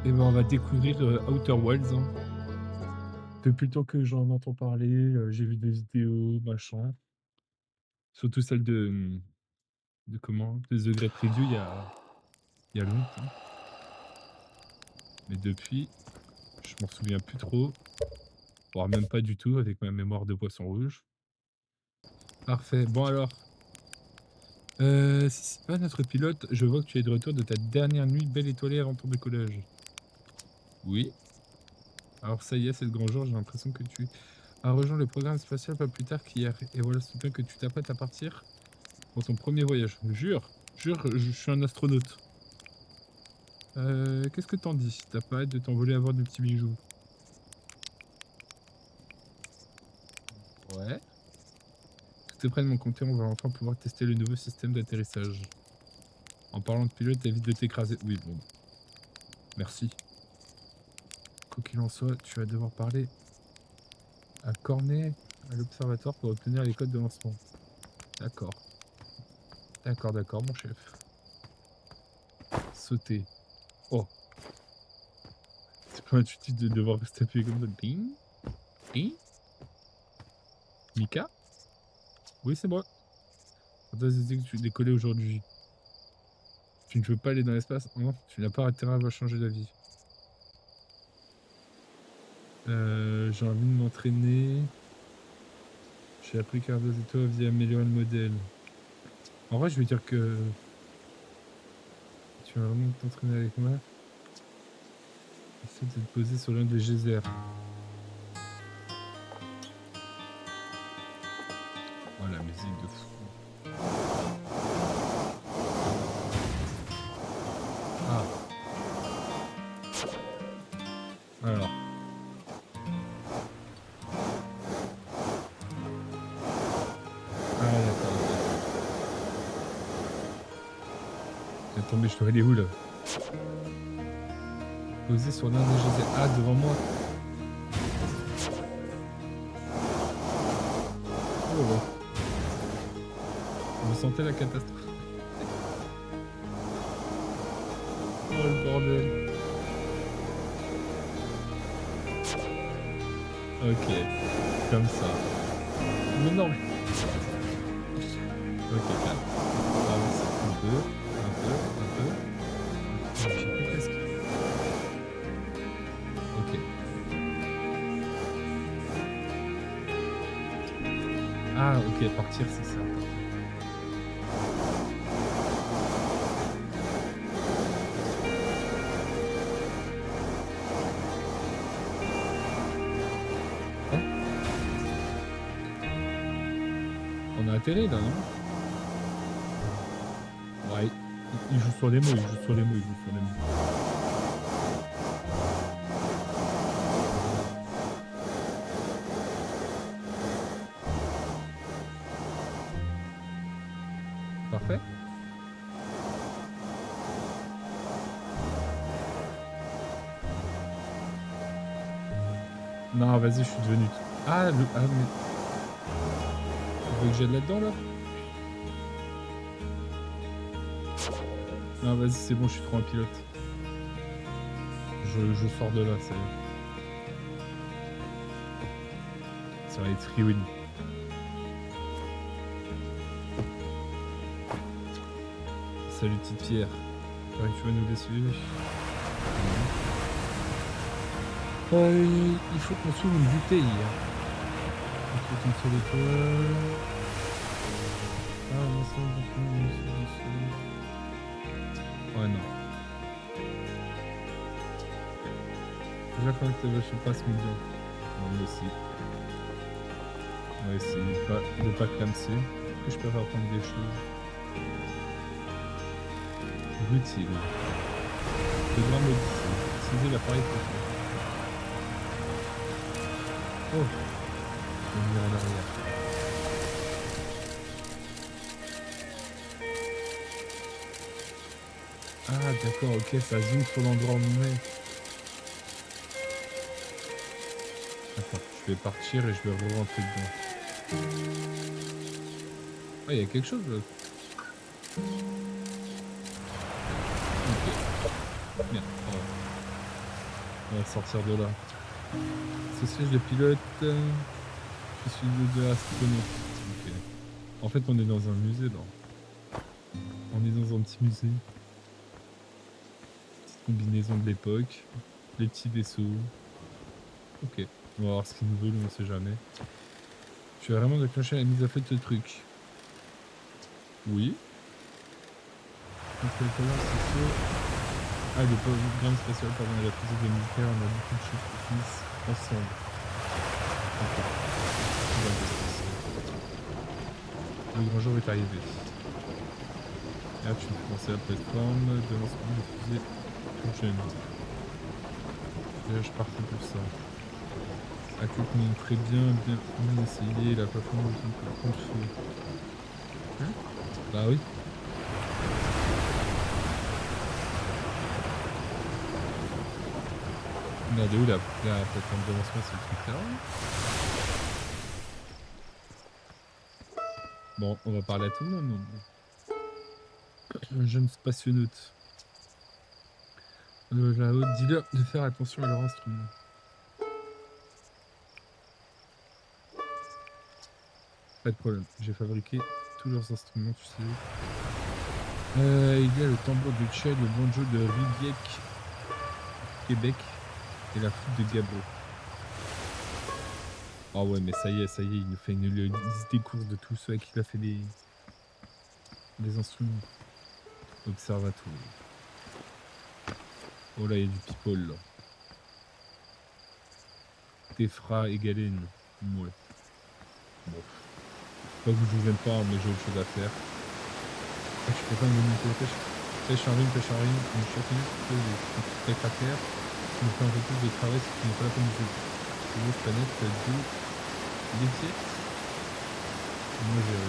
Et ben, on va découvrir, Outer Wilds, hein. Depuis le temps que j'en entends parler, j'ai vu des vidéos, machin. Surtout celle de comment? De The Great Review il y a longtemps. Mais depuis, je m'en souviens plus trop, voire même pas du tout avec ma mémoire de poisson rouge. Parfait. Bon alors, si c'est pas notre pilote, je vois que tu es de retour de ta dernière nuit belle étoilée avant ton décollage. Oui? Alors ça y est, c'est le grand jour, j'ai l'impression que tu as rejoint le programme spatial pas plus tard qu'hier et voilà soudain que tu t'apprêtes à partir pour ton premier voyage. Jure, jure, je suis un astronaute. Qu'est-ce que t'en dis? Tu pas hâte de t'envoler à bord du petit bijou? Ouais. Tout est prêt de mon côté, on va enfin pouvoir tester le nouveau système d'atterrissage. En parlant de pilote, évite de t'écraser. Oui, bon, merci. Quoi qu'il en soit, tu vas devoir parler à Cornet, à l'observatoire pour obtenir les codes de lancement. D'accord. D'accord, d'accord, mon chef. Sauter. Oh, c'est pas intuitif de devoir rester appuyé comme ça. Ding, ding. Mika? Oui, c'est moi. Quand est-ce que tu décollais aujourd'hui? Tu ne veux pas aller dans l'espace? Non, tu n'as pas intérêt à changer d'avis. J'ai envie de m'entraîner. J'ai appris qu'Ardos et toi aviez amélioré le modèle. En vrai, je veux dire que tu vas vraiment t'entraîner avec moi. Essaie de te poser sur l'un des geysers. Oh, la musique de fou. Ah, alors. Ah, d'accord, ok. Attendez, je dois aller où là? Poser sur l'un des geysers. Ah, devant moi. Oh là. Vous sentez la catastrophe? Oh le bordel. Ok, comme ça. Mais non, mais... Ok, calme. Avance un peu, un peu, un peu. J'ai plus presque. Ok. Ah, ok, partir, c'est ça. Hein? On a atterri là, non? Ouais, il joue sur les mots, il joue sur les mots, il joue sur les mots. Parfait. Non, vas-y, je suis devenu... Ah, ah, mais... Tu veux que j'aille là-dedans, là? Non, vas-y, c'est bon, je suis trop un pilote. Je sors de là, ça y est. Ça va être free win. Salut, petite Pierre. Ouais, tu vas nous laisser. Il faut qu'on s'ouvre une bouteille. Il faut qu'on se l'étoile. Ah, non, ça, ouais, non. Déjà, quand tu je sais pas ce qu'on dit. On va essayer. On va essayer de pas clamser. Est-ce que je peux apprendre des choses utiles? Devra modifier. Utiliser l'appareil photo. Oh, revenir en arrière. Ah, d'accord, ok, ça zoome sur l'endroit où on est. Attends, je vais partir et je vais re-rentrer dedans. Ah, il y a quelque chose là. Ok. Merde. Oh. On va sortir de là. Ce siège de pilote, je suis de astronaute. OK. En fait, on est dans un musée, là. On est dans un petit musée. Petite combinaison de l'époque, les petits vaisseaux. OK. On va voir ce qu'ils nous veulent, on sait jamais. Tu as vraiment déclenché la mise à feu de ce truc? Oui. Donc le commerce spatiaux ah, le programme spatial, pardon, et la physique des militaires, on a beaucoup de choses qui finissent ensemble. OK. Programme spatial. Le grand jour est arrivé. Là, tu me fais penser à la plateforme de lancement de fusée toute jeune. Là, je partais pour ça. À coup qu'on très bien essayé la plateforme de contre-feu. Hein? Bah oui. On est où la plateforme de lancement, c'est le truc là? Bon, on va parler à tout le monde. Un jeune spationaute. Là-haut, dis-leur de faire attention à leur instrument. Pas de problème, j'ai fabriqué tous leurs instruments, tu sais. Il y a le tambour de Tchad, le banjo de Ribiec, Québec, et la flûte de Gabo. Ah ouais, mais ça y est, il nous fait une liste des courses de tous ceux avec qui il a fait des instruments. Observatoire. Oh là, il y a du people là. Tefra et Galen. Ouais. Bon. Pas que je vous aime pas, mais j'ai autre chose à faire. Ah, tu peux pas me monter la pêche. Pêche en rime, une chaque minute, tu peux des cratères. Tu nous fais un peu plus de travail si tu n'es pas la peine de jouer. Tu veux planète, tu as deux. Les pièces. Moi j'ai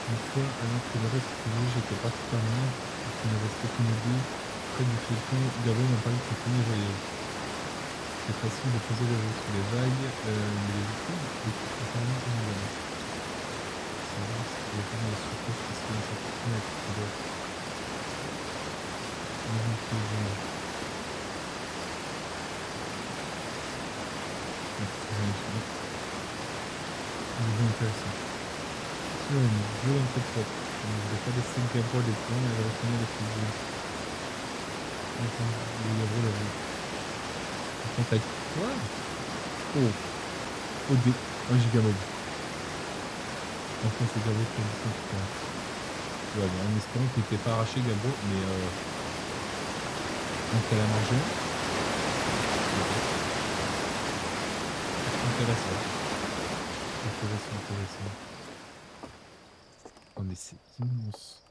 une fois, alors que le reste du j'étais particulièrement, il ne restait qu'une idée, près du faucon, Gabo m'a parlé de son premier voyage. C'est facile de poser les sous les vagues, mais les études, les trucs totalement innovants. Savoir si les gens de la surface parce que ça continue à être couvert. C'est intéressant. Sinon, une violente propre. Je ne voudrais pas laisser Gabo les plans et retourner les fusils. Enfin, le Gabo l'a vu. Contact. Quoi? Oh. OD. Un gigamob. Enfin, c'est Gabo qui a dit ça, je crois. Ouais, bon, en espérant qu'il n'était pas arraché, Gabo, mais donc elle a mangé. Intéressant. Intéressant. Oh, mais c'est immense.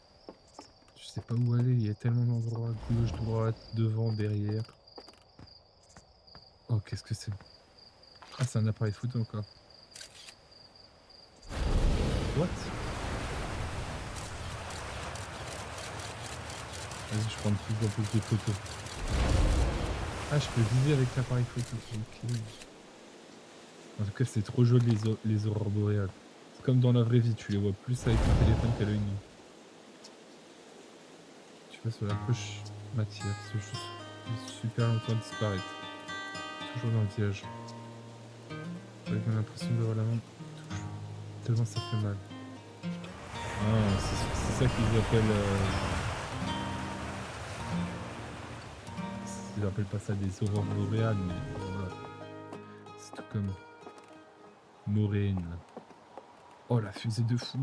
Je sais pas où aller, il y a tellement d'endroits, gauche, droite, devant, derrière. Oh, qu'est-ce que c'est? Ah, c'est un appareil photo encore. What? Vas-y, je prends de plus en plus de photos. Ah, je peux viser avec l'appareil photo. Ok. En tout cas, c'est trop joli les aurores boréales. C'est comme dans la vraie vie, tu les vois plus avec le téléphone qu'à l'œil nu. Tu vois, sur la poche matière, c'est juste super longtemps à disparaître. Toujours dans le village. Avec l'impression d'avoir la main touche. Tellement ça fait mal. Ah, c'est ça qu'ils appellent. Ils appellent pas ça des aurores boréales, mais voilà. C'est tout comme. Moraine. Oh, la fusée de fou!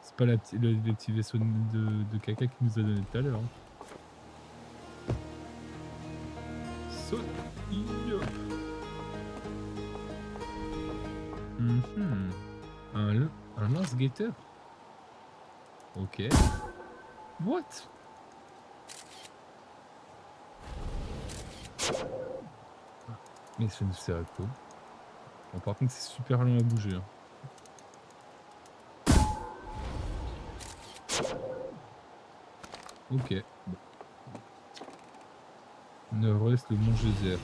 C'est pas le petit vaisseau de caca qu'il nous a donné tout à l'heure. Hein. Saute! Un lance-guetteur? Ok. What? Mais ça nous sert à quoi? Bon, par contre, c'est super long à bouger. Hein. Ok. Bon. Nord-ouest, le Mont Geyser.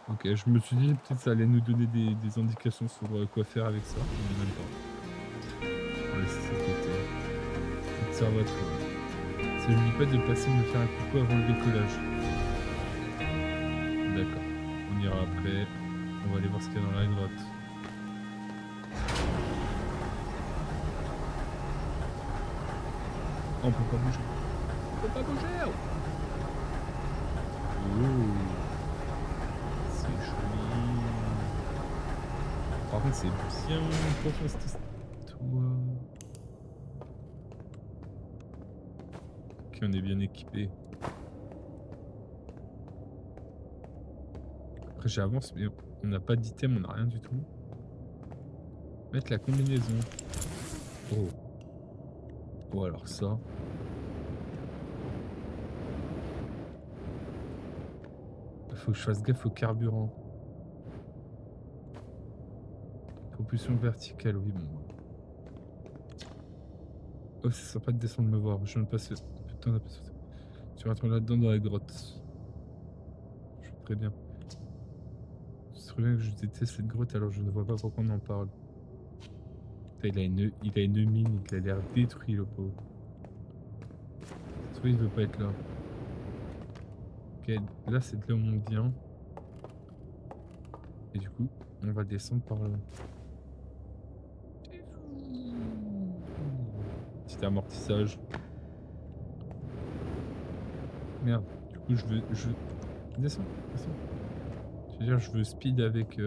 Ok, je me suis dit peut-être ça allait nous donner des indications sur quoi faire avec ça, mais même pas. Ouais, c'est cet été. Observatoire. Ça n'oublie pas de passer me faire un coucou avant le décollage. D'accord. On ira après. On va aller voir ce qu'il y a dans la grotte. Oh, on peut pas bouger. On peut pas bouger. Oh, c'est joli. Par contre, c'est bien profond cette histoire. Ok, on est bien équipé. Après, j'avance, mais on n'a pas d'item, on n'a rien du tout. Mettre la combinaison. Oh. Oh, alors ça. Faut que je fasse gaffe au carburant. Propulsion verticale, oui, bon. Oh, c'est sympa de descendre me voir. Je ne passe. Putain, on a pas sauté. Tu rentres là-dedans dans la grotte. Je suis très bien. Je trouve bien que je déteste cette grotte, alors je ne vois pas pourquoi on en parle. Putain, il a une mine, il a l'air détruit, le pauvre. Soit il veut pas être là. Ok, là c'est de là où on vient. Et du coup, on va descendre par là. Petit amortissage. Merde. Du coup, je descends, descends. Je veux dire, je veux speed avec.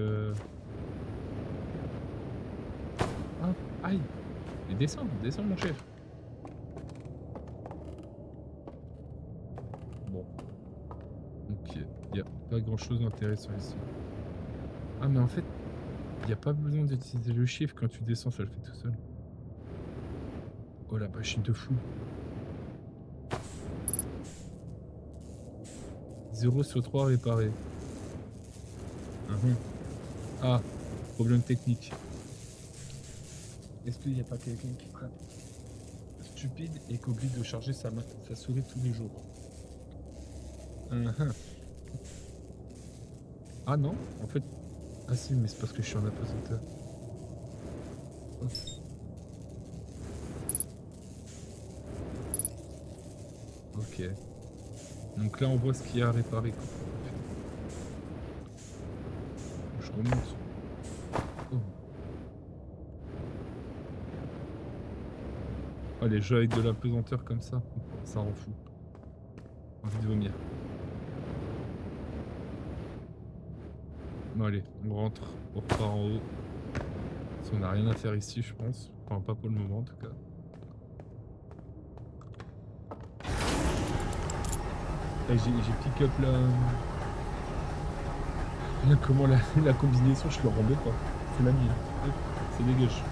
Ah, aïe. Mais descends, descends mon chef. Bon, ok. Il n'y a pas grand chose d'intéressant ici. Ah, mais en fait, il n'y a pas besoin d'utiliser le shift quand tu descends, ça le fait tout seul. Oh la machine de fou. 0 sur 3 réparé. Ah, problème technique. Est-ce qu'il n'y a pas quelqu'un qui serait stupide et qui oublie de charger sa souris tous les jours? Ah non, en fait. Ah si, mais c'est parce que je suis en apesanteur. Ok. Donc là, on voit ce qu'il y a à réparer, quoi. Je remonte. Oh. Oh, les jeux avec de la pesanteur comme ça rend fou. Envie de vomir. Bon, allez, on rentre. On repart en haut. Parce qu'on n'a rien à faire ici, je pense. Enfin, pas pour le moment, en tout cas. J'ai pick up comment la combinaison, je le rendais pas. C'est la mienne. Hop, ça dégage.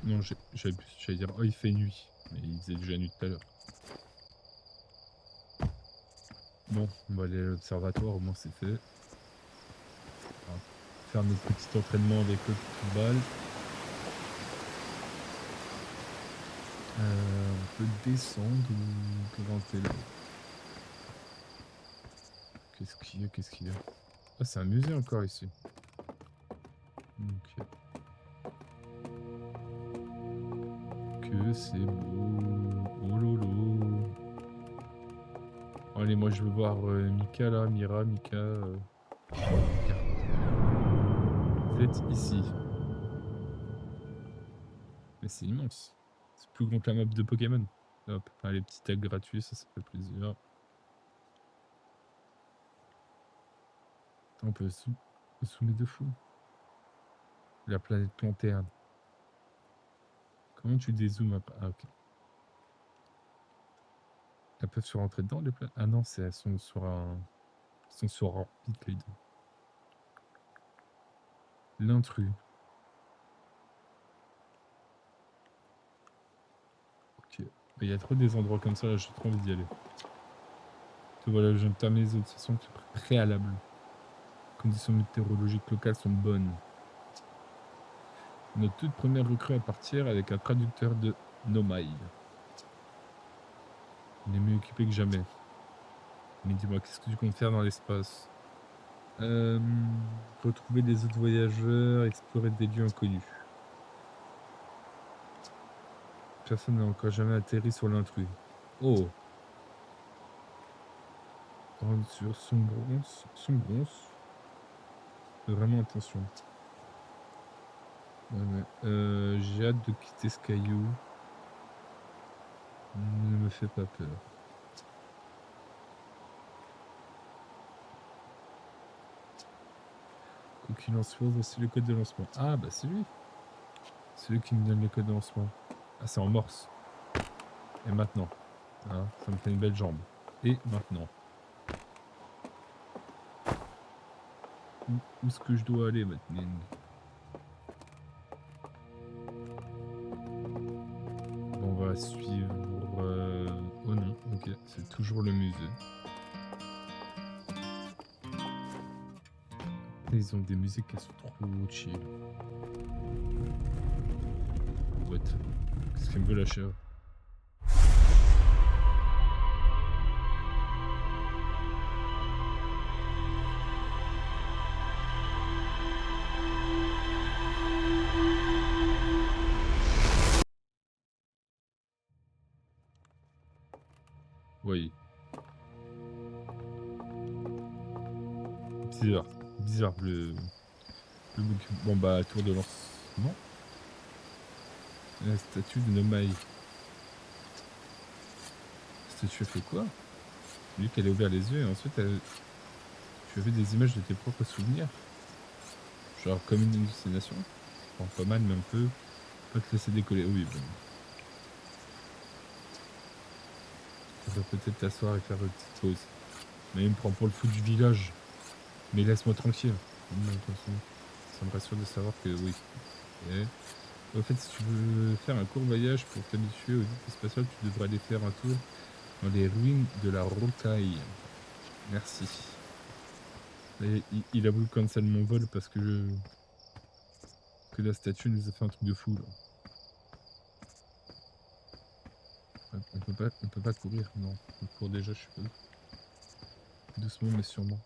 Non, j'allais dire, oh, il fait nuit. Mais il faisait déjà nuit tout à l'heure. Bon, on va aller à l'observatoire, au moins c'est fait. On va faire notre petit entraînement avec le football. On peut descendre ou grimper là. Qu'est-ce qu'il y a? Ah, c'est un musée encore ici. Ok. Que c'est beau. Oh lolo. Allez, moi je veux voir Mika là, Mika. Vous êtes ici. Mais c'est immense. C'est plus grand que la map de Pokémon. Hop, les petits tags gratuits, ça fait plaisir. On peut zoomer de fou. La planète Planterne. Comment tu dézoomes après? Ah, ok. Elles peuvent se rentrer dedans, les planètes? Ah non, elles sont sur un. Elles sont sur orbite, les deux. L'intrus. Ok. Il y a trop des endroits comme ça, là, j'ai trop envie d'y aller. Et voilà, je viens de terminer les observations préalables. Les conditions météorologiques locales sont bonnes. Notre toute première recrue à partir avec un traducteur de Nomai. On est mieux équipé que jamais. Mais dis-moi, qu'est-ce que tu comptes faire dans l'espace? Retrouver des autres voyageurs, explorer des lieux inconnus. Personne n'a encore jamais atterri sur l'intrus. Oh! Rendre sur Sombronce. Fais vraiment attention. Ouais. J'ai hâte de quitter ce caillou. Ne me fais pas peur. Quoi qu'il en soit, voici le code de lancement. Ah bah c'est lui. C'est lui qui me donne le code de lancement. Ah c'est en morse. Et maintenant. Hein, ça me fait une belle jambe. Et maintenant. Où est-ce que je dois aller maintenant? Bon, on va suivre... Oh non, ok, c'est toujours le musée. Ils ont des musiques qui sont trop chill. What? Qu'est-ce qu'elle me veut la chèvre? Oui. Bizarre. Bizarre le bouc. Bon bah, tour de lancement. La statue de Nomai. La statue a fait quoi? Vu qu'elle a ouvert les yeux et ensuite tu as vu des images de tes propres souvenirs. Genre comme une hallucination. Bon, pas mal, mais un peu. Pas te laisser décoller. Oui, bon. Tu devrais peut-être t'asseoir et faire une petite pause. Mais il me prend pour le fou du village. Mais laisse-moi tranquille. Ça me rassure de savoir que oui. Et, au fait, si tu veux faire un court voyage pour t'habituer aux vies spatiales, tu devrais aller faire un tour dans les ruines de la rocaille. Merci. Et il a voulu cancel mon vol parce que la statue nous a fait un truc de fou là. On peut pas courir, non. On court déjà, je suppose. Doucement mais sûrement.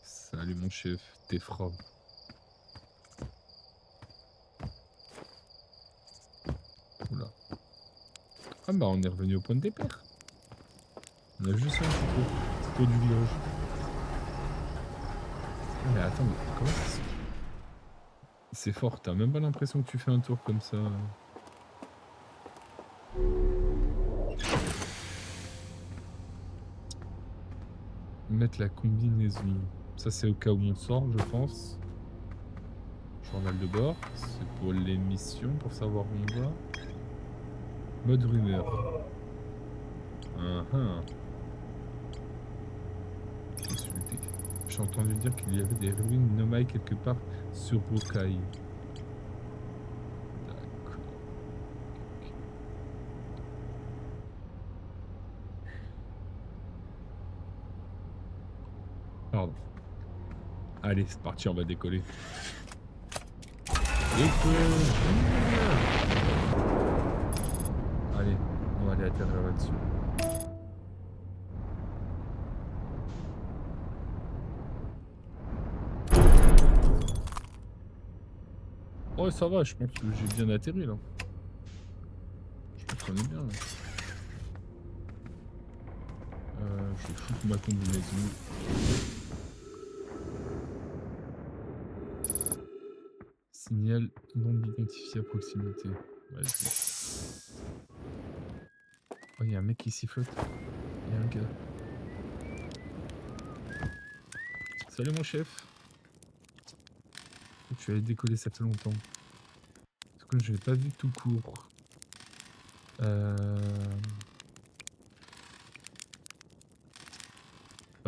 Salut mon chef, t'es frappe. Oula. Ah bah on est revenu au point de départ. On a juste fait un petit tour du village. Ah, mais attends, mais comment ça se... C'est fort, t'as même pas l'impression que tu fais un tour comme ça. Mettre la combinaison. Ça c'est au cas où on sort, je pense. Journal de bord, c'est pour l'émission, pour savoir où on va. Mode rumeur. Consulter. J'ai entendu dire qu'il y avait des ruines Nomai quelque part sur Rokai. D'accord. Pardon. Allez, c'est parti, on va décoller. Allez, on va aller atterrir là-dessus. Oh, ça va, je pense que j'ai bien atterri là. Je pense qu'on est bien là. Je vais foutre ma combinaison. Signal non identifié à proximité. Vas-y. Oh, il y a un mec qui sifflote. Il y a un gars. Salut mon chef. Tu allais décoller, ça fait longtemps. Parce que je l'ai pas vu tout court. Pas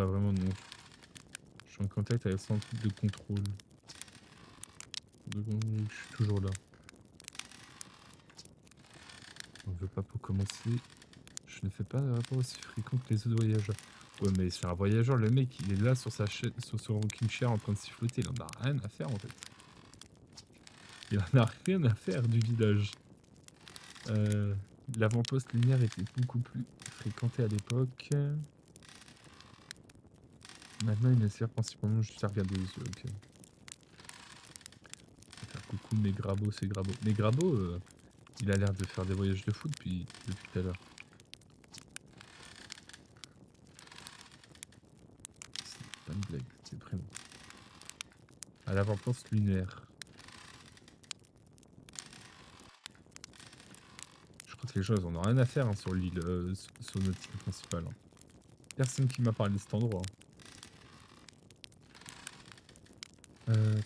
vraiment non. Je suis en contact avec son truc de contrôle. Donc je suis toujours là. On veut pas pour commencer. Je ne fais pas de rapport aussi fréquent que les autres voyageurs. Ouais mais c'est un voyageur, le mec il est là sur sa chaise, sur son rocking chair en train de siffloter, il en a rien à faire en fait. Il en a rien à faire du village. L'avant-poste lumière était beaucoup plus fréquenté à l'époque. Maintenant il ne sert principalement juste à regarder les yeux, ok. Coucou Megrabo, c'est Grabo. Megrabo, il a l'air de faire des voyages de foot depuis tout à l'heure. C'est pas une blague, c'est vraiment. À l'avant-poste lunaire. Je crois que les gens ils en ont rien à faire hein, sur l'île, sur notre île principale. Hein. Personne qui m'a parlé de cet endroit.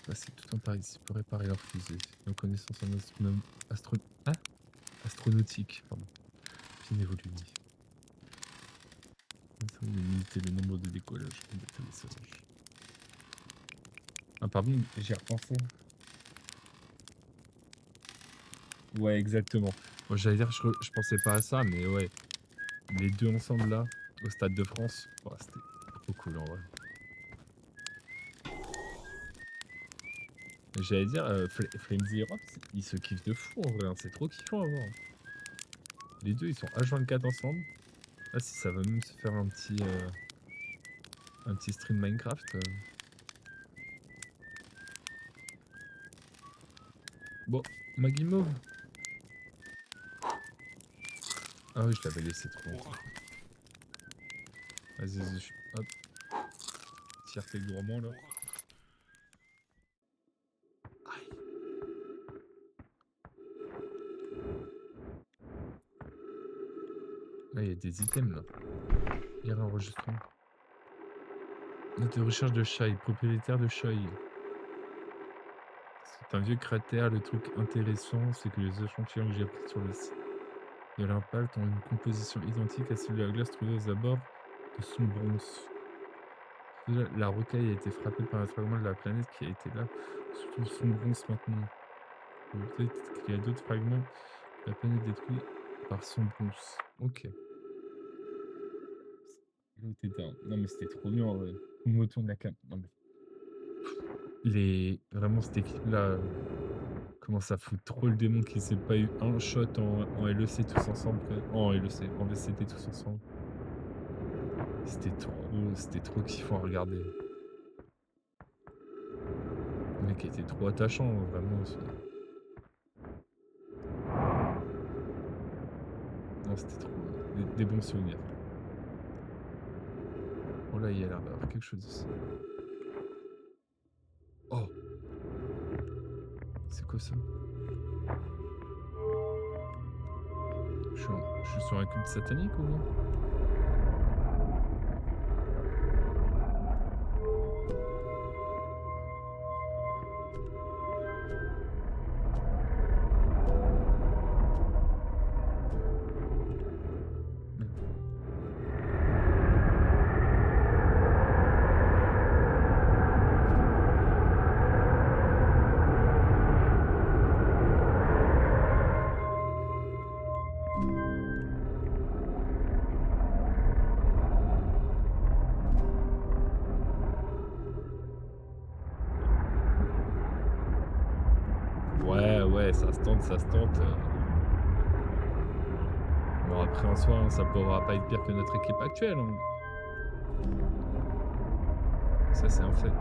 Passer tout un par ici pour réparer leur fusée. Nos connaissances en astronautique, pardon. Bien évolué. Limiter le nombre de décollages de l'atterrissage. Ah pardon, j'y ai repensé. Ouais, exactement. Moi j'allais dire, je pensais pas à ça, mais ouais. Les deux ensemble là, au Stade de France, oh, c'était trop cool en vrai. J'allais dire, Flamesy Europe, ils se kiffent de fou en vrai, hein, c'est trop kiffant à voir. Les deux ils sont H24 ensemble. Ah si ça va même se faire un petit stream Minecraft. Bon, ma guimauve. Ah oui, je l'avais laissé trop longtemps. Vas-y, hop. Tire tes gourmands là. Aïe. Là, il y a des items là. Lire enregistrement. Note de recherche de Shai, propriétaire de Shai. C'est un vieux cratère. Le truc intéressant, c'est que les échantillons que j'ai pris sur le site de l'impact ont une composition identique à celle de la glace trouvée aux abords de son bronze. La rocaille a été frappée par un fragment de la planète qui a été là, surtout son bronze maintenant. Peut-être qu'il y a d'autres fragments de la planète détruits par son bronze. Ok. Non mais c'était trop bien en vrai. On me retourne la cam. Non mais. Vraiment cette équipe là. Comment ça fout trop le démon qu'il s'est pas eu un shot en LEC tous ensemble. En LEC, en VCT tous ensemble. C'était trop kiffant à regarder. Le mec était trop attachant, vraiment. Non, c'était trop. Des bons souvenirs. Oh là, il y a l'air d'avoir quelque chose ici. Oh! C'est quoi ça? Je suis sur un culte satanique ou quoi? Ouais, ça se tente, ça se tente. Bon, après, en soi, hein, ça pourra pas être pire que notre équipe actuelle. Hein. Ça, c'est un fait.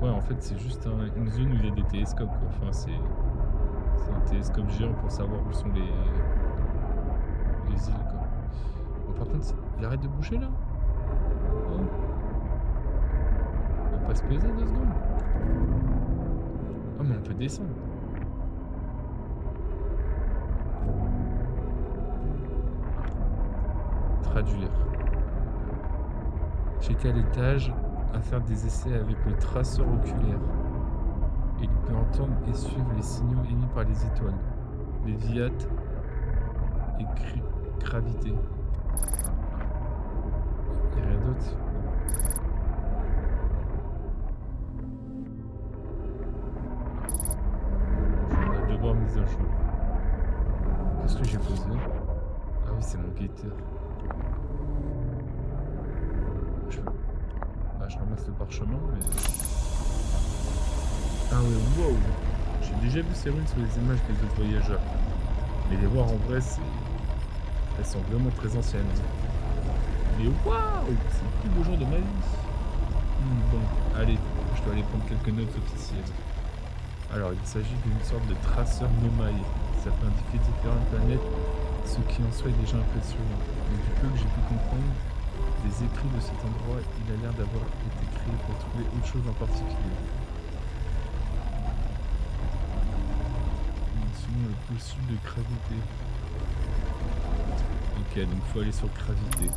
En fait, c'est juste une zone où il y a des télescopes, quoi. Enfin, c'est un télescope géant pour savoir où sont les îles, quoi. Bon, par contre, il arrête de bouger, là? Oh. On va pas se poser 2 secondes? Oh, mais on peut descendre. Traduire. J'étais à l'étage à faire des essais avec le traceur oculaire. Il peut entendre et suivre les signaux émis par les étoiles, les viates et gravité. Il n'y a rien d'autre. Je vais devoir mise à jour. Qu'est-ce que j'ai posé? Ah oui, c'est mon guetteur. Je ramasse le parchemin, mais... Ah ouais, wow! J'ai déjà vu ces runes sur les images des autres voyageurs. Mais les voir en vrai, elles sont vraiment très anciennes. Mais waouh! C'est le plus beau jour de ma vie. Bon, allez, je dois aller prendre quelques notes officielles. Alors, il s'agit d'une sorte de traceur nomade. Ça peut indiquer différentes planètes, ce qui en soi est déjà impressionnant. Mais du peu que j'ai pu comprendre, des écrits de cet endroit, il a l'air d'avoir été créé pour trouver autre chose en particulier. Selon le pôle sud de gravité. Ok, donc faut aller sur gravité.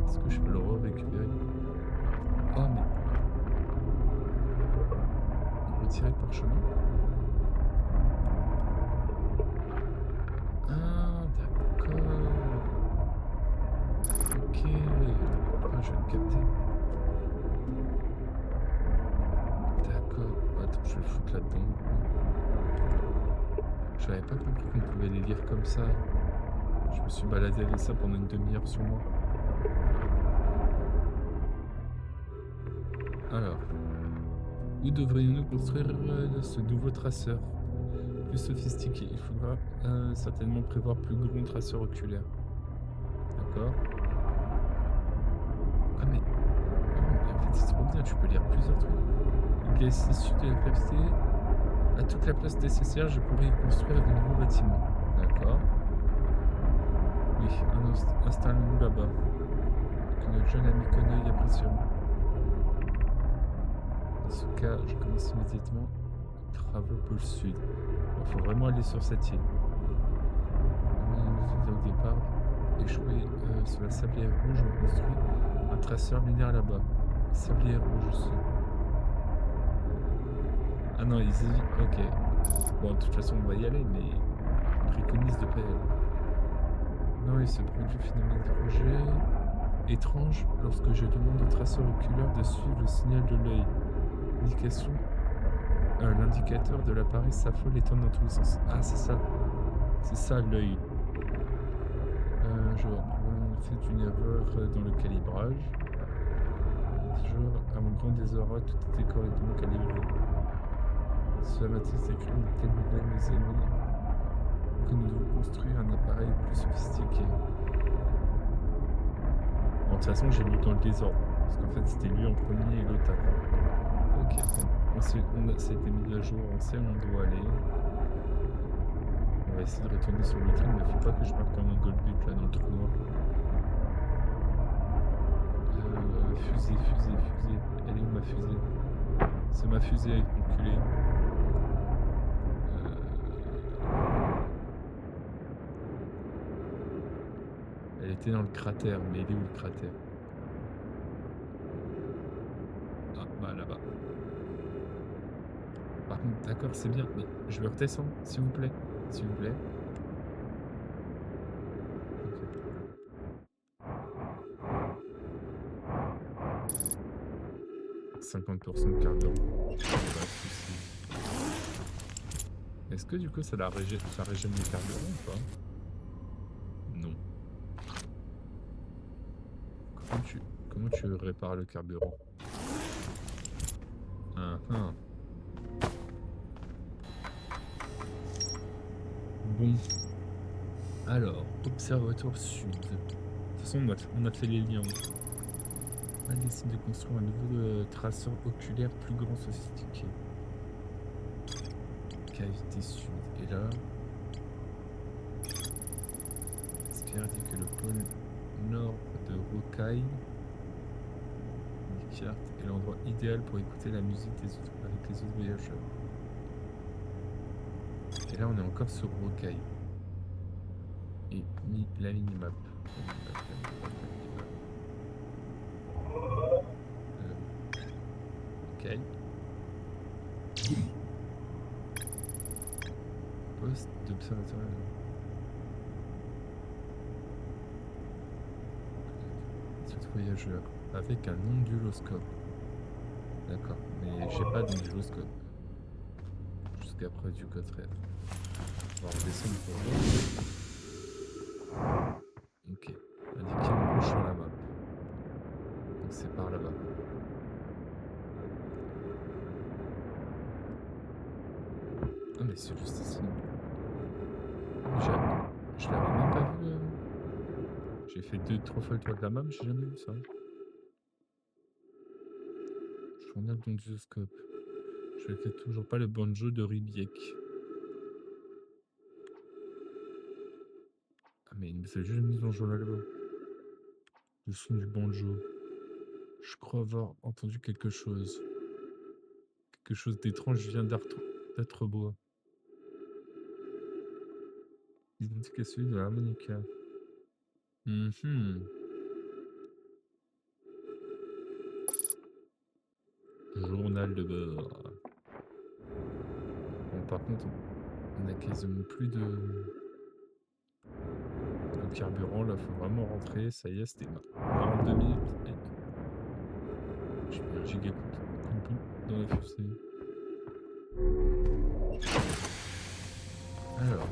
Est-ce que je peux le récupérer? Oh mais... Retirer le parchemin? Ah d'accord. Ok. Ah, je vais le capter. D'accord. Attends, je vais le foutre là-dedans. Je n'avais pas compris qu'on pouvait les lire comme ça. Je me suis baladé avec ça pendant une demi-heure sur moi. Alors, où devrions-nous construire ce nouveau traceur? Plus sophistiqué. Il faudra certainement prévoir plus grand traceur oculaire. D'accord. Ah mais... Oh, mais en fait c'est trop bien, tu peux lire plusieurs trucs. Il est issu de la capacité. À toute la place nécessaire, je pourrais y construire de nouveaux bâtiments. D'accord. Oui, installons-nous là-bas. Que notre jeune ami Konoe apprécieront. Dans ce cas, je commence immédiatement les travaux pôle sud. Il faut vraiment aller sur cette île. Au départ, échoué sur la sablière rouge, on construit un traceur lunaire là-bas. Sablière rouge aussi. Ah non, ils hésitent. Ok. Bon, de toute façon, on va y aller, mais on préconise de pas y aller. Non, il se produit finalement des projets étranges lorsque je demande au traceur oculaire de suivre le signal de l'œil. L'indicateur de l'appareil s'affole et tourne dans tous les sens. Ah, c'est ça. C'est ça l'œil. Je fait une erreur dans le calibrage. Toujours, à mon grand désarroi, tout était correctement calibré. Cela m'a-t-il écrit une telle nouvelle, mes amis, que nous devons construire un appareil plus sophistiqué. Bon, de toute façon, j'ai lu dans le désordre. Parce qu'en fait, c'était lui en premier et l'autre après. Ok, bon. Ça a été mis à jour, on sait où on doit aller. On va essayer de retourner sur le train, mais faut pas que je marque comme un gold but là dans le trou noir. Fusée. Elle est où ma fusée? C'est ma fusée, enculé. Elle était dans le cratère, mais il est où le cratère? Ah, bah là-bas. Par contre, d'accord, c'est bien, mais je vais redescendre, s'il vous plaît. S'il vous plaît. 50% de carburant. Pas de soucis. Est-ce que du coup ça régène le carburant ou pas? Non. Comment tu répares le carburant? Bon. Alors, observatoire sud. De toute façon, on a fait les liens. On décide de construire un nouveau traceur oculaire plus grand sophistiqué. Cavité sud. Et là, Skyr dit que le pôle nord de Rokai est l'endroit idéal pour écouter la musique avec les autres voyageurs. Et là, on est encore sur Rokai. Et la minimap. Ok. Poste d'observateur. Voyageur avec un onduloscope. D'accord, mais j'ai pas d'onduloscope. Jusqu'à preuve du contraire. On va redescendre pour voir. Ok. Indiqué en rouge sur la map. Donc c'est par là-bas. Ah mais c'est juste ici. Je l'avais même pas vu. J'ai fait 2-3 fois le tour de la map, j'ai jamais vu ça. Journal d'Ondioscope. Je fais toujours pas le banjo de Ribiek. Ah mais il nous a juste mis dans le journal là-bas. Le son du banjo. Je crois avoir entendu quelque chose. Quelque chose d'étrange vient d'Artrebois. Identique à celui de l'harmonica. Journal de bord. Bon, par contre, on a quasiment plus de carburant. Là, faut vraiment rentrer. Ça y est, c'était 42 minutes. J'ai mis un giga coup de bout dans la fusée. Alors,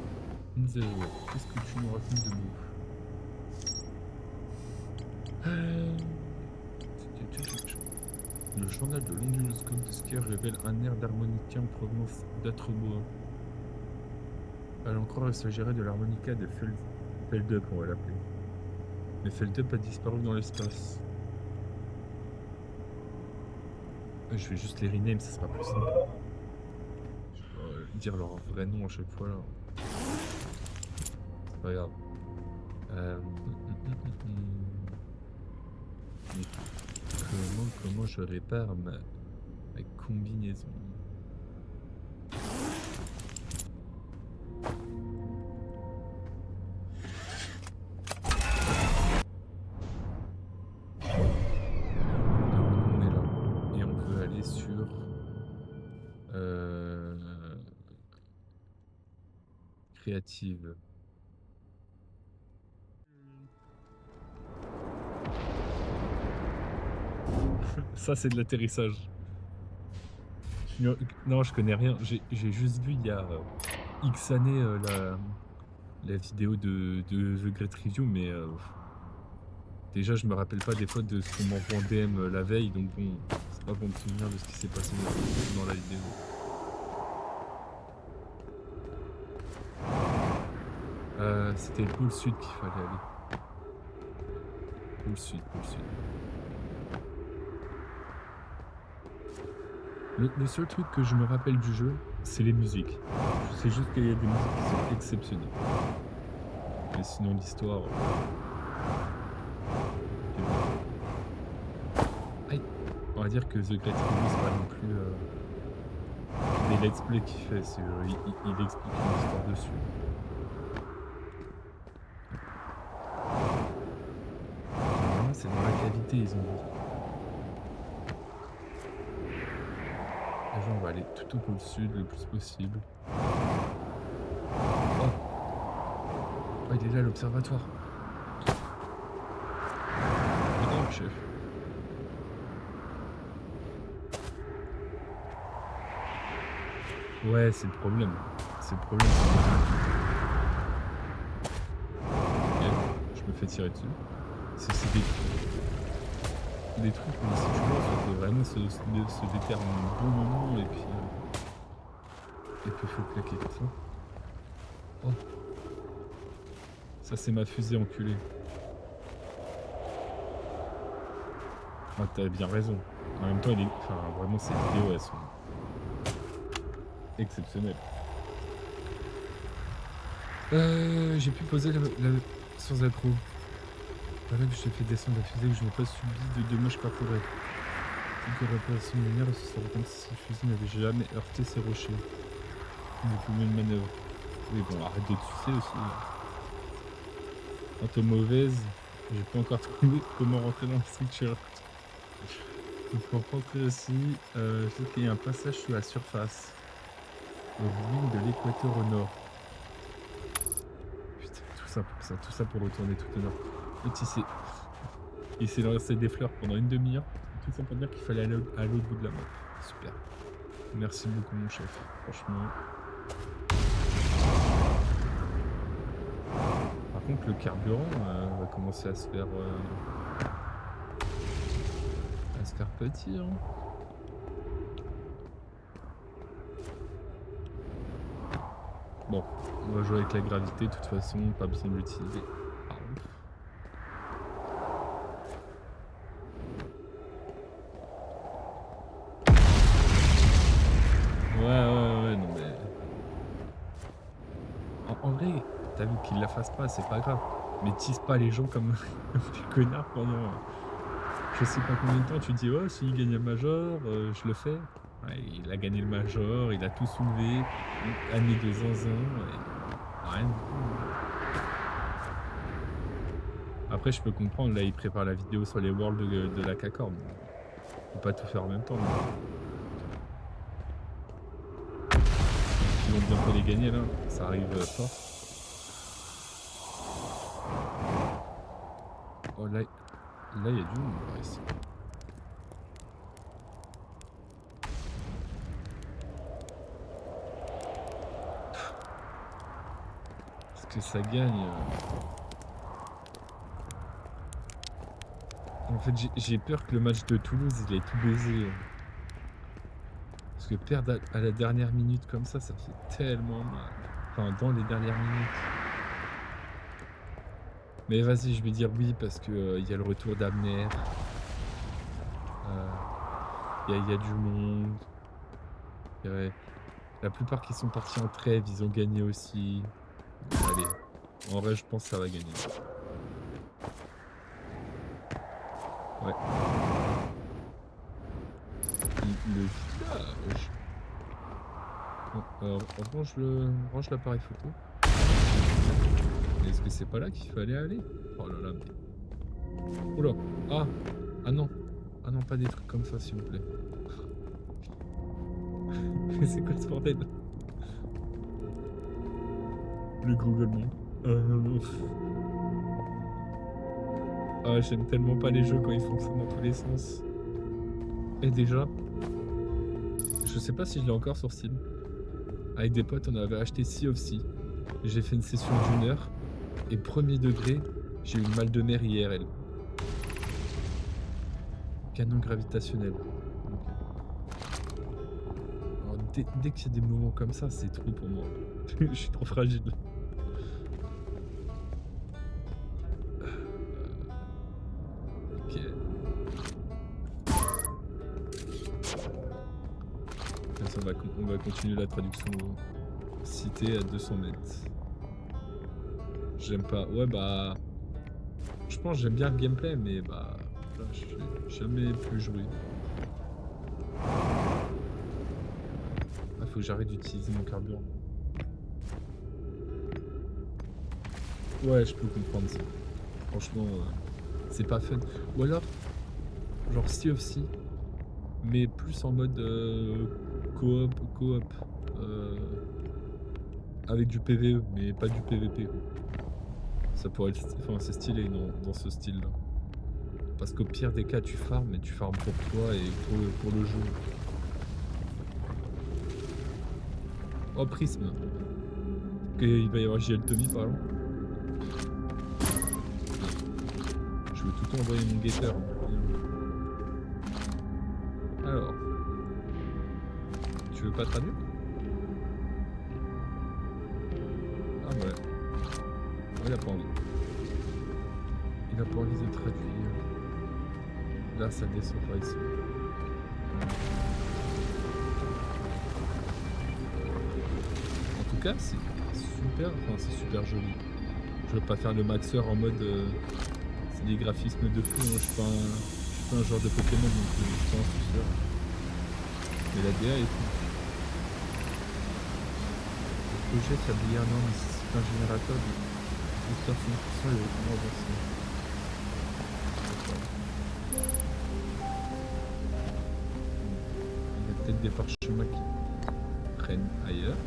Inzero, qu'est-ce que tu nous racontes de beau? Le journal de l'onduloscope de skieur révèle un air d'harmonica en provenance d'Atrebois. À l'encreur, il s'agirait de l'harmonica de Feldup, on va l'appeler. Mais Feldup a disparu dans l'espace. Je vais juste les rename, ça sera plus simple. Je vais dire leur vrai nom à chaque fois là. C'est pas grave. Mais comment je répare ma combinaison? On est là. Et on peut aller sur... créative. Ça, c'est de l'atterrissage. Non, je connais rien. J'ai juste vu il y a X années la vidéo de The Great Review, mais déjà, je me rappelle pas des fois de ce qu'on m'envoie en DM la veille, donc bon, c'est pas bon de me souvenir de ce qui s'est passé dans la vidéo. C'était le pôle sud qu'il fallait aller. Pôle sud, pôle sud. Le seul truc que je me rappelle du jeu, c'est les musiques. Je sais juste qu'il y a des musiques qui sont exceptionnelles. Mais sinon, l'histoire... Aïe. On va dire que The Great Review, c'est pas non plus des let's play qu'il fait. Il explique une histoire dessus. Vraiment, c'est dans la cavité, ils ont dit. Déjà, on va aller tout au pôle sud le plus possible. Oh, il est là, l'observatoire. Non, chef. Ouais, c'est le problème. C'est le problème. Ok, je me fais tirer dessus. C'est des trucs où si tu vois, ça fait vraiment se déterre en un bon moment et puis faut claquer comme ça. Oh. Ça c'est ma fusée enculée. Ah, t'as bien raison. En même temps, vraiment ces vidéos elles sont exceptionnelles. J'ai pu poser la sans accro. Voilà que je te fais descendre la fusée que je n'ai pas subi de dommages corporels. Que réparation lumière et se serait compte si cette fusée n'avait jamais heurté ces rochers. Beaucoup mieux de manœuvre. Oui bon, arrête de sucer aussi. Quant aux mauvaises, j'ai pas encore trouvé comment rentrer dans le structure. Donc pour rentrer aussi, je sais qu'il y a un passage sous la surface. Aux ruines de l'équateur au nord. Putain, tout ça pour ça, tout ça pour retourner tout au nord. Et il s'est lancé des fleurs pendant une demi-heure. Tout ça pour dire qu'il fallait aller à l'autre bout de la map. Super. Merci beaucoup mon chef, franchement. Par contre le carburant va commencer à se faire petit. Hein. Bon, on va jouer avec la gravité, de toute façon, pas besoin de l'utiliser. qu'il la fasse pas, c'est pas grave. Mais tease pas les gens comme comme des connards pendant, je sais pas combien de temps. Tu dis: «Ouais, s'il gagne le major, je le fais». Ouais, il a gagné le major, il a tout soulevé, une année de zinzin et rien du tout, hein. Après, je peux comprendre, là, il prépare la vidéo sur les Worlds de la K-Corp. Bon, on peut pas tout faire en même temps, mais ils vont bientôt les gagner, là. Ça arrive, fort. Oh là, il y a du monde par ici. Est-ce que ça gagne? En fait, j'ai peur que le match de Toulouse, il ait tout baisé. Parce que perdre à la dernière minute comme ça fait tellement mal. Enfin, dans les dernières minutes. Mais vas-y, je vais dire oui parce que, il y a le retour d'Abner, il y a du monde, ouais, la plupart qui sont partis en trêve, ils ont gagné aussi. Allez, en vrai, je pense que ça va gagner. Ouais. Le village. Bon, range l'appareil photo. Mais est-ce que c'est pas là qu'il fallait aller? Oh là là, mais oh là! Ah! Ah non! Ah non, pas des trucs comme ça, s'il vous plaît. Mais c'est quoi ce bordel? Le Google Maps. Ah, j'aime tellement pas les jeux quand ils font ça dans tous les sens. Et déjà, je sais pas si je l'ai encore sur Steam. Avec des potes, on avait acheté Sea of Sea. J'ai fait une session d'1 heure et premier degré, j'ai eu le mal de mer IRL. Canon gravitationnel. OK. Alors dès qu'il y a des moments comme ça, c'est trop pour moi. Je suis trop fragile. OK. On va continuer la traduction cité à 200 mètres. J'aime pas. Ouais, bah, je pense que j'aime bien le gameplay, mais bah, là, j'ai jamais pu jouer. Ah, faut que j'arrête d'utiliser mon carburant. Ouais, je peux comprendre ça. Franchement, c'est pas fun. Ou alors, genre Sea of Sea, mais plus en mode coop, avec du PVE, mais pas du PVP. Ça pourrait être, enfin, c'est stylé dans ce style-là. Parce qu'au pire des cas, tu farmes, mais tu farmes pour toi et pour le jeu. Oh, Prisme. Il va y avoir JL Tommy, par exemple. Je veux tout le temps envoyer mon guetteur. Alors. Tu veux pas traduire? Ah ouais. Il a pas envie. Il a pas envie de traduire. Là, ça descend par ici. En tout cas, c'est super, enfin c'est super joli. Je veux pas faire le maxeur en mode c'est des graphismes de fou, hein. Je suis pas un joueur de Pokémon donc je suis pas un suceur. Mais la DA est cool. Le projet fabriqué nécessite un générateur de distorsion de son et de retournement avancé. Il y a peut-être des parchemins qui prennent ailleurs.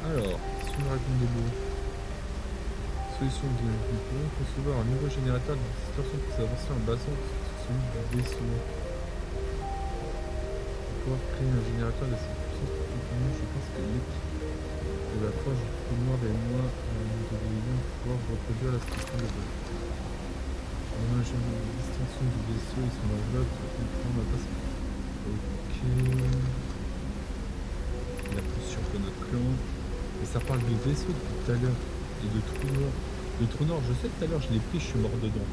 Alors, si on raconte de l'eau, solution de nous pouvons concevoir un nouveau générateur de distorsion pour s'avancer en basant sur celui du vaisseau. Pour pouvoir créer un générateur de cette puissance pour continuer, je pense que l'équipe de la forge du noir et moi, nous devrions pouvoir reproduire la structure de base. On a un générateur de distorsion du vaisseau et son enveloppe, on n'a pas ça. Ok. La potion pour notre clan. Et ça parle de vaisseau depuis tout à l'heure et de trou noir. Le trou noir, je sais que tout à l'heure je l'ai pris, je suis mort dedans.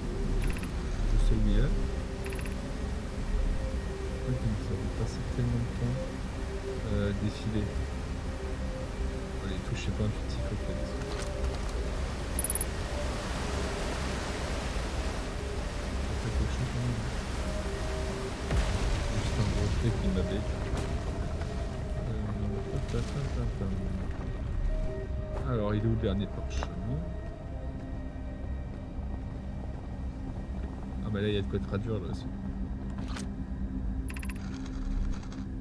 Je sais où il est. Pourquoi ça va passer tellement de temps à défiler. Les touches, c'est pas intuitif au fait. Ça fait quelque chose quand même. Juste un gros truc qui m'avait. Alors, il est où le dernier parchemin? Ah bah là, il y a de quoi traduire là aussi.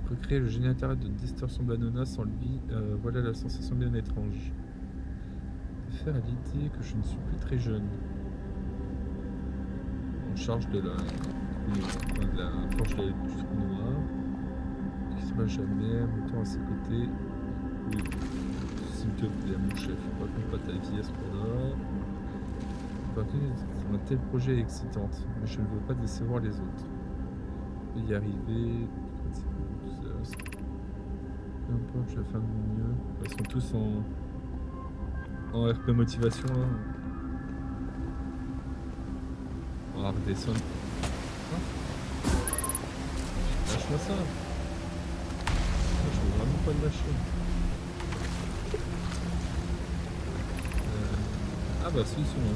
Recréer le générateur de distorsion banana sans lui, voilà la sensation bien étrange. De faire à l'idée que je ne suis plus très jeune. En charge de la, enfin, de la forge du trou noir. Qui se bat jamais, montant à ses côtés. Oui, s'il te plaît, mon chef, raconte pas ta vie à ce point-là. Un tel projet est excitante, mais je ne veux pas décevoir les autres. Je vais y arriver. Peu importe, je vais faire de mon mieux. Ils sont tous en RP motivation là. On va redescendre. Ah, lâche-moi ça. Je veux vraiment pas le lâcher. Ah bah si, ils sont là.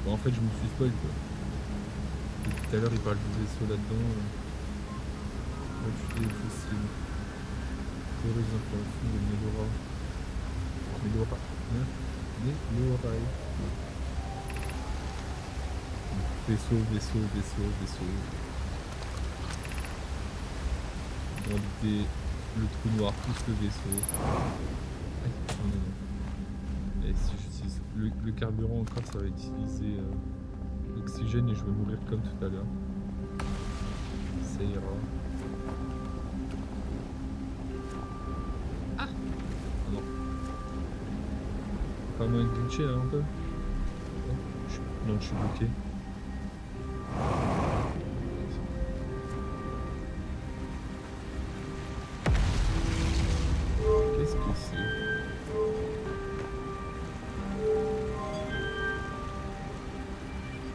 Bon, en fait, je me suis spoil quoi. Et tout à l'heure, il parle du vaisseau là-dedans. Moi, tu dis facile. Théorie des informations de Medora. Medora. Hein? Medora. Vaisseau, vaisseau, vaisseau, vaisseau. Bon, l'idée, le trou noir plus le vaisseau. Aïe, non, non, non. Et si j'utilise le carburant encore, ça va utiliser l'oxygène et je vais mourir comme tout à l'heure. Ça ira. Ah non. Pas moins de glitcher là un peu. Non, je suis bloqué. Qu'est-ce que c'est?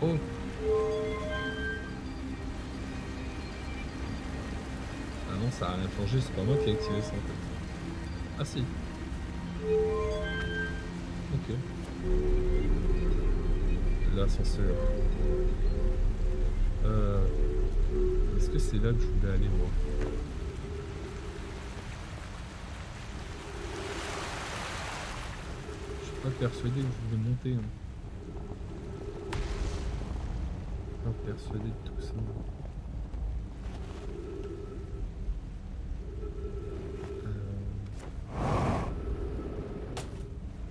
Oh! Ah non, ça a rien changé, c'est pas moi qui ai activé ça en fait. Ah si. Ok. L'ascenseur. Est-ce que c'est là que je voulais aller moi? Je suis pas persuadé que je voulais monter. Hein. Pas persuadé de tout ça.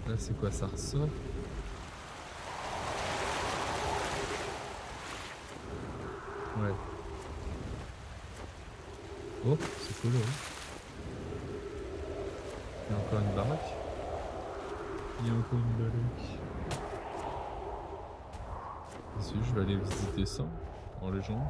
Là c'est quoi, ça ressort? Ouais. Oh, c'est cool, hein. Il y a encore une baraque. Il y a encore une baraque. Si, je vais aller visiter ça en légende.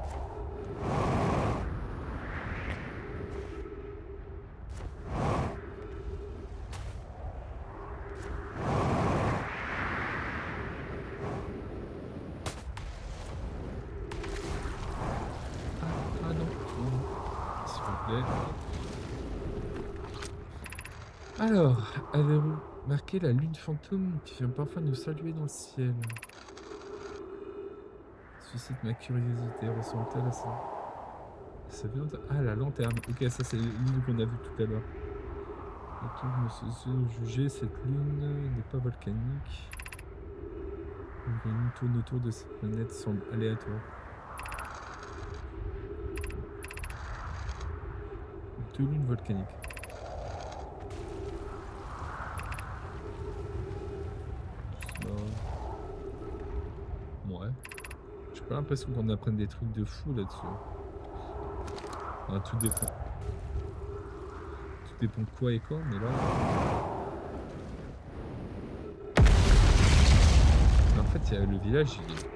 Ah non, s'il vous plaît. Alors, avez-vous marqué la lune fantôme qui vient parfois nous saluer dans le ciel? Suscite ma curiosité, ressemble-t-elle à ça? Ça vient de... Ah, la lanterne. Ok, ça c'est l'île qu'on a vue tout à l'heure. Juger, cette lune n'est pas volcanique. Une lune tourne autour de cette planète semble aléatoire. Deux lunes volcaniques. Ouais. J'ai pas l'impression qu'on apprenne des trucs de fou là-dessus. Enfin, tout dépend. Tout dépend quoi et quand, mais là. Mais en fait, le village, il est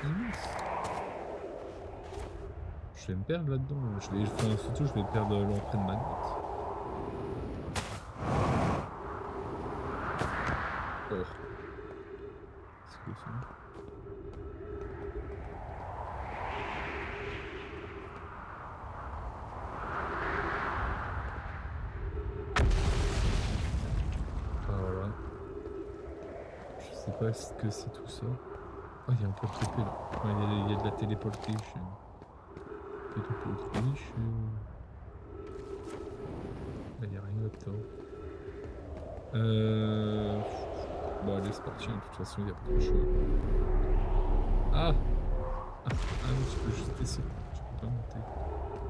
immense. Je vais me perdre là-dedans. Enfin, surtout, je vais perdre l'empreinte de ma note. Oh. C'est quoi ça? sais pas ce que c'est tout ça. Oh, il y a un point de TP là. Ouais, il y a de la téléportation. Téléportation. Là, il y a rien là-dedans. Bon, allez, c'est parti. De toute façon, il n'y a pas de choix. Ah! Ah non, tu peux juste descendre. Tu peux pas monter.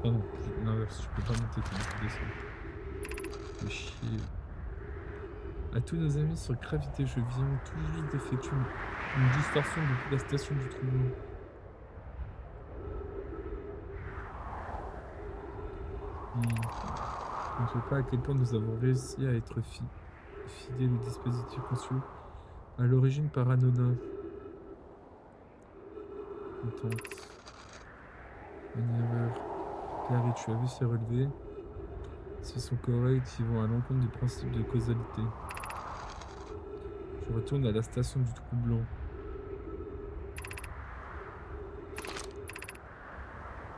Ah non, l'inverse, tu peux pas monter, tu peux descendre. Fais chier. À tous nos amis sur Gravité, je viens tout juste d'effectuer une distorsion depuis la station du Trou-Blanc. Je ne sais pas à quel point nous avons réussi à être fidèles au dispositif conçu à l'origine par Anona. Contente. Une erreur. Clary, tu as vu ces relevés? S'ils sont corrects, ils vont à l'encontre du principe de causalité. Je retourne à la station du Trou Blanc.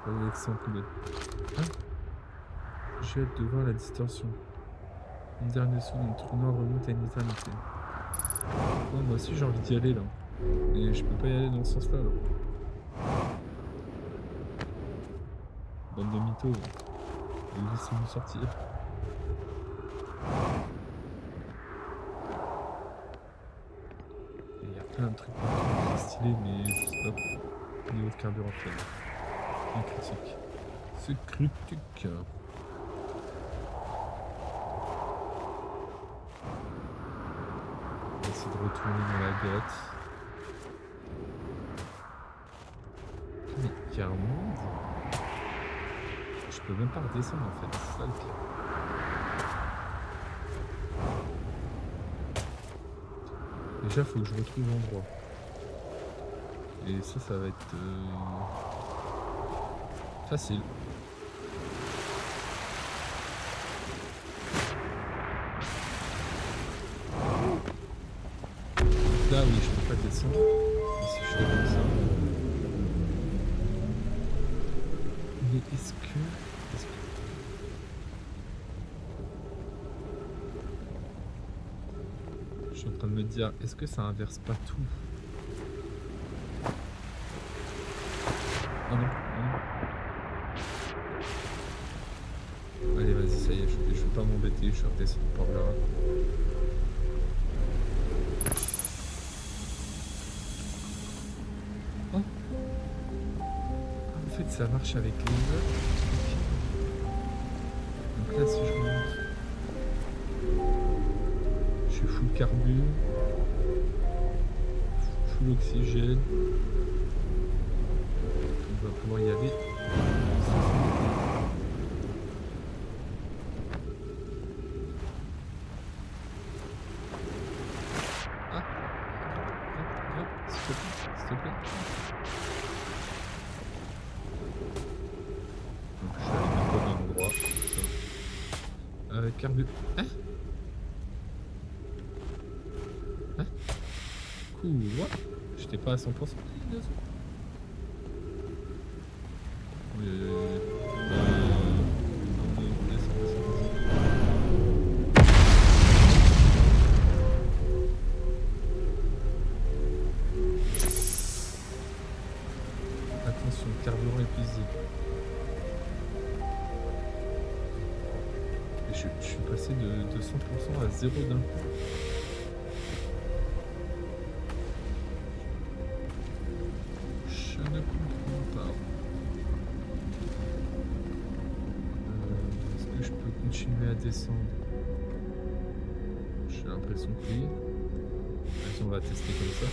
Alexandre. Ah, j'ai hâte de voir la distorsion. Une dernière saut dans le trou noir remonte à une éternité. Oh, moi aussi j'ai envie d'y aller là. Et je peux pas y aller dans ce sens-là. Là. Bande de mythos. Laissez-nous sortir. Il y a plein de trucs stylés, mais je sais pas. Niveau de carburant faible. Un critique. C'est critique. On va essayer de retourner dans la grotte. Mais il y a un monde. Je peux même pas redescendre en fait, c'est ça le pire. Déjà, faut que je retrouve l'endroit. Et ça va être facile. Là, oui, je peux pas descendre. Et si je fais comme ça. Mais est-ce que... Je suis en train de me dire, est-ce que ça inverse pas tout? Oh non, oh non. Allez, vas-y, ça y est, je vais pas m'embêter, je vais redescendre par là. Oh. En fait, ça marche avec les autres. Donc là, si je remonte... Je suis full carbu, full oxygène. On va pouvoir y aller. Ah, s'il te plaît. Donc je suis allé même pas au bon endroit. Carbu. Hein? Quoi? J'étais pas à 100%. Attention, carburant épuisé. Et je suis passé de 100% à 0 d'un coup. Je ne comprends pas. Est-ce que je peux continuer à descendre? J'ai l'impression que oui. Vas-y, on va tester comme ça.